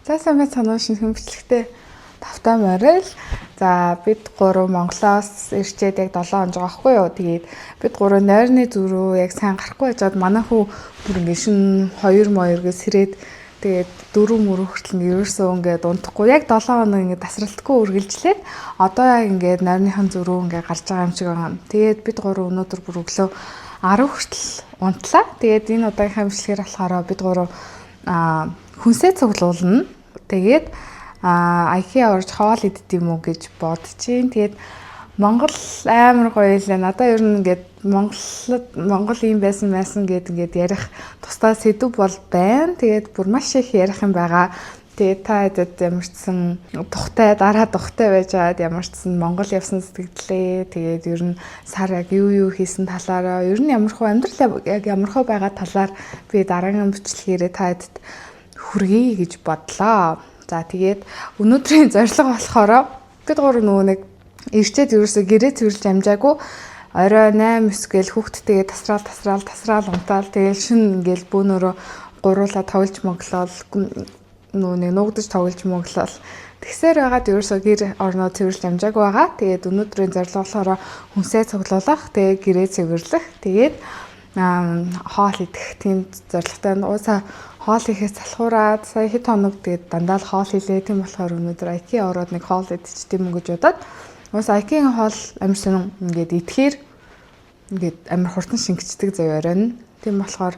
За сайн байна шинэ бичлэгтэй тавтай морил. За бид гурав Монголоос ирчээд яг 7 хоног байхгүй юу. Тэгээд бид гурав нойрны зүрөө яг сайн гарахгүй байжгаад манай хүү бүр ингэ шин 2 моёргээс сэрээд тэгээд 4 мөрөө хүртэл ерөөсөө ингээд унтахгүй яг 7 хоног ингээд тасралтгүй үргэлжлээд одоо яг ингээд нойрныхан зүрөө ингээд гарч байгаа юм шиг байгаа. Тэгээд бид гурав өнөөдөр бүр өглөө 10 хүртэл унтлаа. Тэгээд энэ удаагийнхаа бичлэгээр болохоор бид гурав хүнсээ цуглуулна. Тэгээд IKEA орж хоол идэх юм уу гэж бодож байна. Тэгээд Монгол амар гоё лээ. Надаа ер нь ингээд Монгол юм байсан гэд ингээд ярих тусдаа сэдв бол байна. Тэгээд бүр маш их ярих юм байгаа. Тэгээд та хэд ямар ч сан тухтай байж байгаад ямар ч сан Монгол явсан сэтгэлээ. Тэгээд ер нь сар яг юу хийсэн талаараа ер нь ямар хөө амьдрал яг ямар хөө байгаа талаар би дараагийн бичлэгээрээ та хэд хүргэе гэж бодлоо. За тэгээд өнөөдрийн зорилго болохоор бид гурав нөгөө нэг ирчээд ерөөсө гэрээ цэвэрлж амжаагүй орой 8-9 гээл хүүхдтэйгээ тасраал унтаал тэгээд шин ингээл бөөнөрөө гуруула тоглож моглол нөгөө нэг нуугдаж тоглож моглол тэгсээр байгаад ерөөсө гэр орноо цэвэрлж амжаагүй байгаа. Тэгээд өнөөдрийн зорилго болохоор хүнсээ цуглуулах, тэгээд гэрээ цэвэрлэх, тэгээд хоол идэх тийм зорилготой. Уусаа хоол хийхээс залхуураад сая хэд хоног тэгээд дандаа л хоол хийлээ. Тийм болохоор өнөөдөр IKEA ороод нэг хоол идчих тийм гэж бодоод уус IKEA-ийн хоол амар сонин ингээд идэхээр ингээд амар хурдан шингэцдэг заяа оройно. Тийм болохоор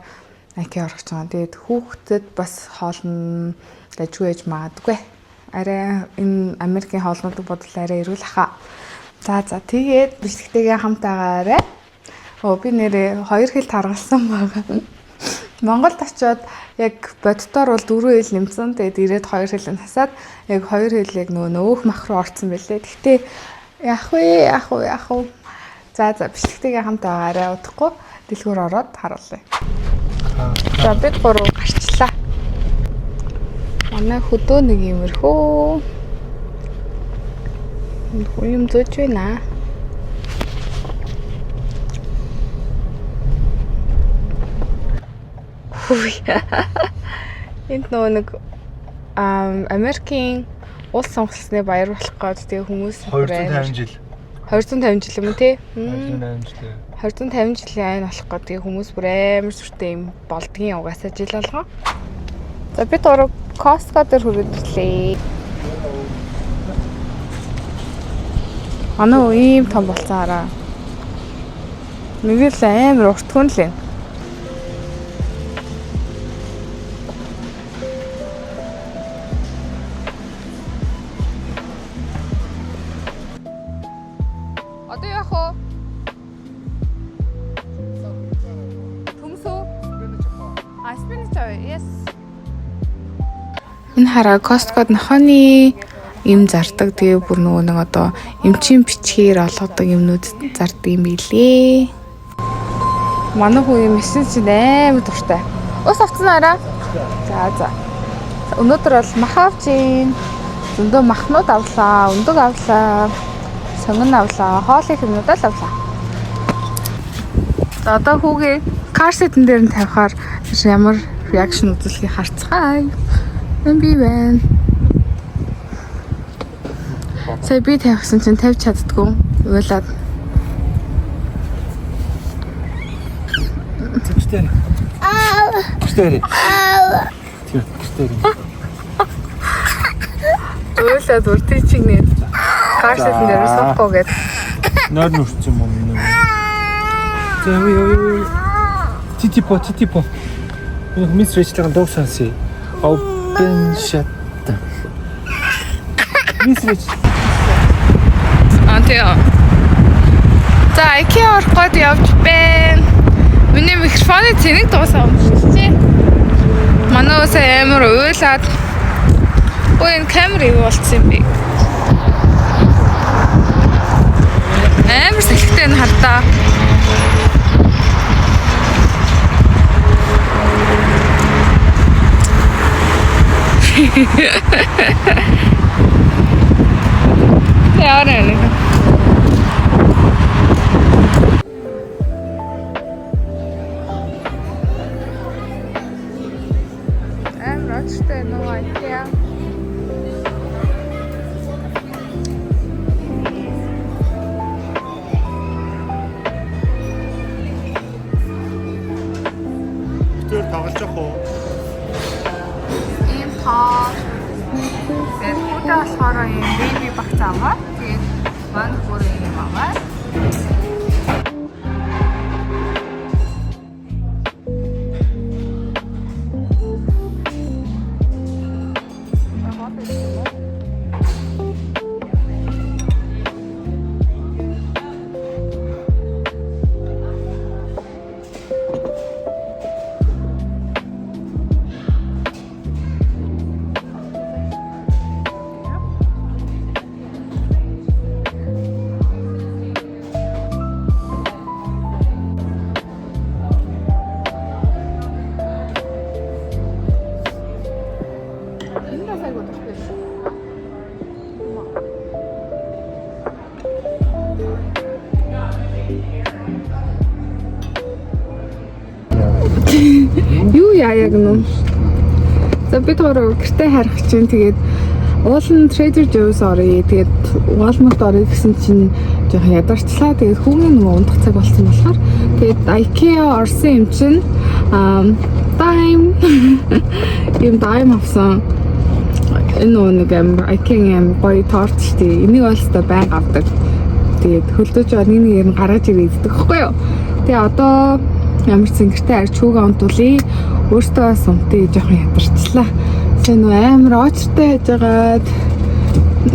IKEA орох гэж байгаа. Тэгээд хүүхдэд бас хоол нь дажгүй ээж магадгүй. Арай энэ Америкийн хоолнуудыг бодвол арай эрүүл хаа. За тэгээд бичлэгтэйгээ хамтаагаарай. Би нэрээ 2 хил таргалсан байгаа. Монголд очиод яг боддоор бол 4 хил нэмсэн. Тэгээд ирээд 2 хил насаад яг 2 хил яг нөөх мах руу орсон байлээ. Гэхдээ яах вэ? За бичлэгтэйгээ хамт байгаарай. Удахгүй дэлгүүр ороод харуулъя. За бид гурав гарчлаа. Манай хөдөө нэг юмэрхүү. Юм зөөж байна. Энд нэг Америкийн улс сонгоцны баяр болох гээд тэгээ хүмүүс 250 жил юм тий? 250 жилийн айн болох гээд тэгээ хүмүүс бүр амар сүртэй юм болдгийн угаасаа жил болгоо. За бид гурав Costco дээр хүрээд ирлээ. Анаа ийм том болсон хараа. Нэг л амар урт хүн л юм. Одоо яах вэ? Төмсөө? Спинach. Yes. Энэ хараа Costco-д нохооны им зардаг. Тэгээ бүр нөгөө нэг одоо эмчийн бичгээр олгодог юмнууд зардаг юм билээ. Манай хүү юм мессеж амар дуртай. Ус авцсан араа. За. Өнөөдөр бол мах авч ийн. Зөндөө махнууд авлаа, өндөг авлаа. Сонгон авлаа, хоолын юмнуудаа л авлаа. За одоо хүүгээ кар сетэн дээр нь тавихаар ямар реакшн үзүүлэхийг харцгаая. Би байна. Сая би тавьсан чинь тавьж чаддгүй. Уйлаад. Гэртээ. Уйлаад үртэй чигнээ. Кар сетэн дээр суухгүй гээд. Нойр нүрч юм уу? За юу. Титипо. Мисс Рэйчлийн дуу сонсъё. Open shut. Мисс Рэйч. Антиа. За IKEA орох гээд явж байна. Миний микрофоны цэнийг дуусаа өмсчихжээ. Манай ус амар уйлаад. Энэ камер юу болцсон юм бэ? Амар сэлхтэй нь хардаа. Яарэ. Амар очтой нөгөө IKEA. болж байгаа хөө. Ийм тоо. Тэгээд хүүтэй болохоор ийм бэби багц аваа. Тэгээд маань бүр ийм аваа. Юу яа яг нөө. За бид гурав гэртээ харах чинь тэгээд уул нь Trader Joe's оръё. Тэгээд Walmart оръё гэсэн чинь жоохон ядарчлаа. Тэгээд хүүгийн нөгөө унтах цаг болсон болохоор тэгээд IKEA орсон юм чинь Dime юм Dime авсан. Энэ нэг амар IKEA-ийн гоё торт штий. Энийг олстой байнга авдаг. Тэгээд хөлдөөж нэг юм гаргаж ирээд иддэг хэвгүй юу. Тэгээ одоо ямар ч зингэртэй арч хүүгээ унтуулъя. Өөртөө сумтыг жоохон ядарчлаа. Сайн нөө амар очртой байж байгаад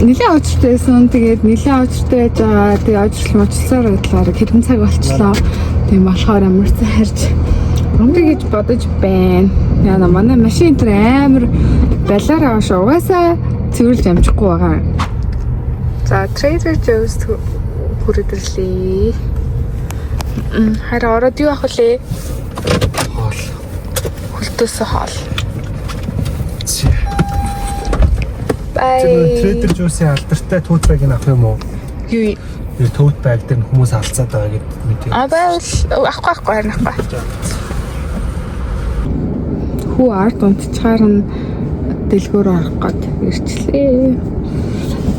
нэлээд очртойсэн. Тэгээд нэлээд очртой байж байгаа. Тэгээд очрлмочлсоор байдлаар хэдэн цаг болчлоо. Тийм болохоор амар цай харж унтъя гэж бодож байна. Яна манай машин тэр амар балаар аваш угаасаа цэвэрлж амжихгүй байгаа. За Trader Joe's хүрээд ирлээ. Хараа ороод юу авах вэ? Хоол. Хөлтөөс хоол. Чи. Бай. Trader Joe's-ийн алдартай tote bag-ыг авах юм уу? Юу? Тэр tote bag дээр хүмүүс алцаад байгаа гэд мэдээ. Байвал авахгүй харин авахгүй. Хүү ард унтчихаар нь дэлгүүр орох гээд ирчлээ.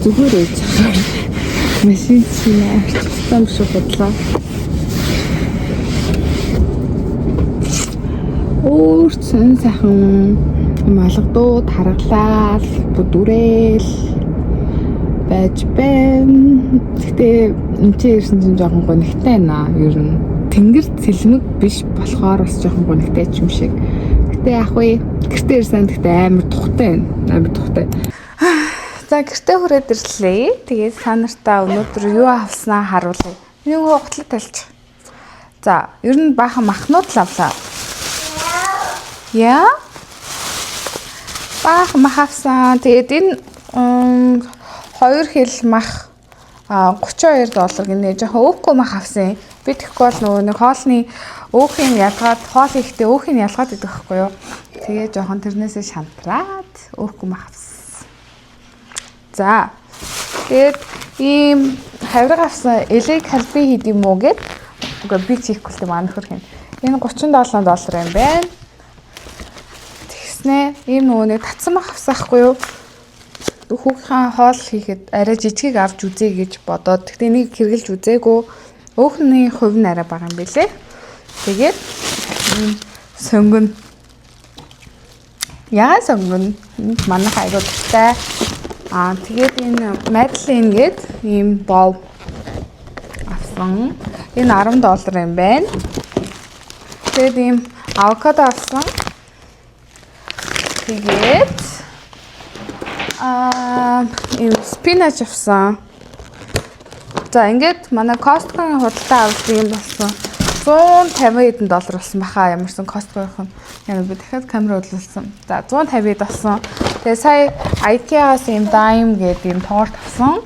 Зүгээр ээж хаа. Машин чинь арчсан шүү бодлоо. Өөрсөн сайхан малгадууд харгалал бүдүрээл байж байна. Гэтэ энэ ирсэн чинь жоохон гонигтай наа. Ер нь тэнгэр цэлмэг биш болохоор бас жоохон гонигтай ч юм шиг. Гэтэ яг вэ гэртээ ирсэн гэхдээ амар тухтай байна. Амар тухтай. За гэртээ хүрээд ирлээ. Тэгээд та нартаа өнөөдөр юу авснаа харуулъя. Миний готлог талч. За ер нь баахан махнууд л авлаа. Яа. Баах мах авсан. Тэгээд энэ 2 хил мах $32 гинэ. Жоохон өвгөө мах авсан. Би тэгэхгүй бол нөгөө нэг хоолны өөхийг ялгаад хоол ихтэй өөхийг ялгаад идэх байхгүй юу. Тэгээ жоохон тэрнээсээ шантраад өвгөө мах авсан. За. Тэгээд ийм хавраг авсан. Элэг халби хийд юм уу гэд. Уга би чийхгүй л маань хөрх юм. Энэ $37 юм байна. Ийм нөгөө нэг татсан мах авсаахгүй юу? Хүүхийнхээ хоол хийхэд арай жижиг авч үзье гэж бодоод тэгтээ энийг хэрглэж үзээгүй. Өөхний хувь нь арай бага юм билэ. Тэгээд сонгон. Яа сонгон? Манайх айгуу дуртай. Тэгээд энэ Madeline гээд ийм bowl авсан. Энэ $10 юм байна. Тэгээд ийм авокадо авсан. Тэгээд ийм спинач авсан. За ингээд манай Costco-гийн худалдаа авалт юм болсон. $150 болсон баха ямарсан Costco-ийн. Яна би дахиад камера хөдлүүлсэн. За 150 болсон. Тэгээ сая IKEA-аас ийм Dime гэдэг ийм торт авсан.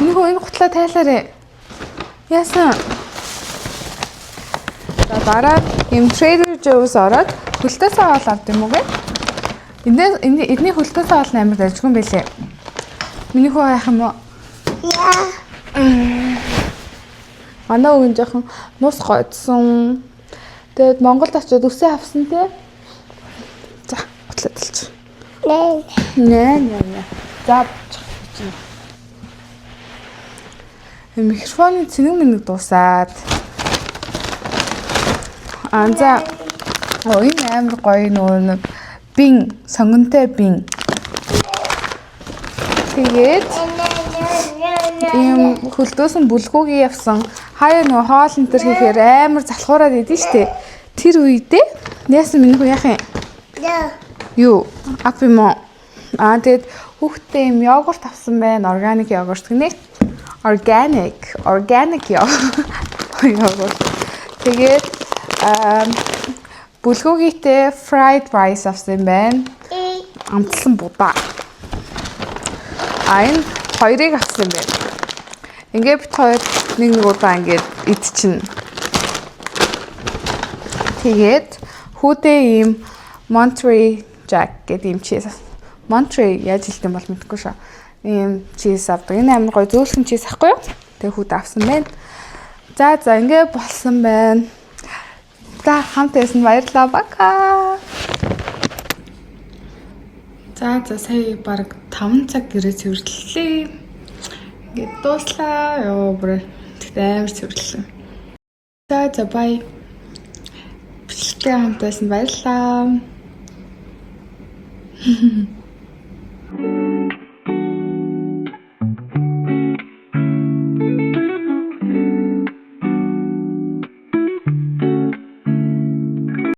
Энэ хутлаа тайлаарэ. Яасан? За дараа ийм Trader Joe's ороод хөлтөөс хоол авд юм уу гэ? Эдний хөлтөөс хоол амар дайжгүй юм байлээ. Миний хөө яах юм уу? Манай үгэн жоохон нус гойдсон. Тэгээд Монголд очиод үсээ авсан те. За, хутлаа талч. Нэ. За. Микрофоны цэнэг мэнэг дуусаад. За Энэ амар гоё нэг бин сонгонтой бин. Тэгээд ийм хөлдөөсөн бүлгүүгийн явсан хаяа нөгөө хоол энэ төр хийхээр амар залхуураад идэв штэ. Тэр үедээ яасан минь яах юм? Юу? Апимо. Тэгээд хүүхдээ юм йогурт авсан байна. Органик йогурт гинэ. Organic йогурт. Тэгээд бүлгүүгийтэй fried rice авсан байна. Амтсан будаа. Энэ хоёрыг авсан байна. Ингээд бит хоёр нэг удаа ингээд идчихнэ. Тэгээд хүүдээ ийм Monterey Jack гэдэг юм чиз. Monterey яаж хэлдэг бол мэдэхгүй шээ. Ийм чиз авдаг. Энэ амар гоё зөөлхөн чиз ахгүй юу? Тэгээ хүүд авсан байна. За ингээд болсон байна. За хамт байсан баярлалаа. Бака. За сая баг 5 цаг гэрээ цэвэрлэлээ. Ингээд дууслаа. Йоо бүр амар цэвэрлэлээ. За бай. Бичлэгээ хамт байсан баярлалаа.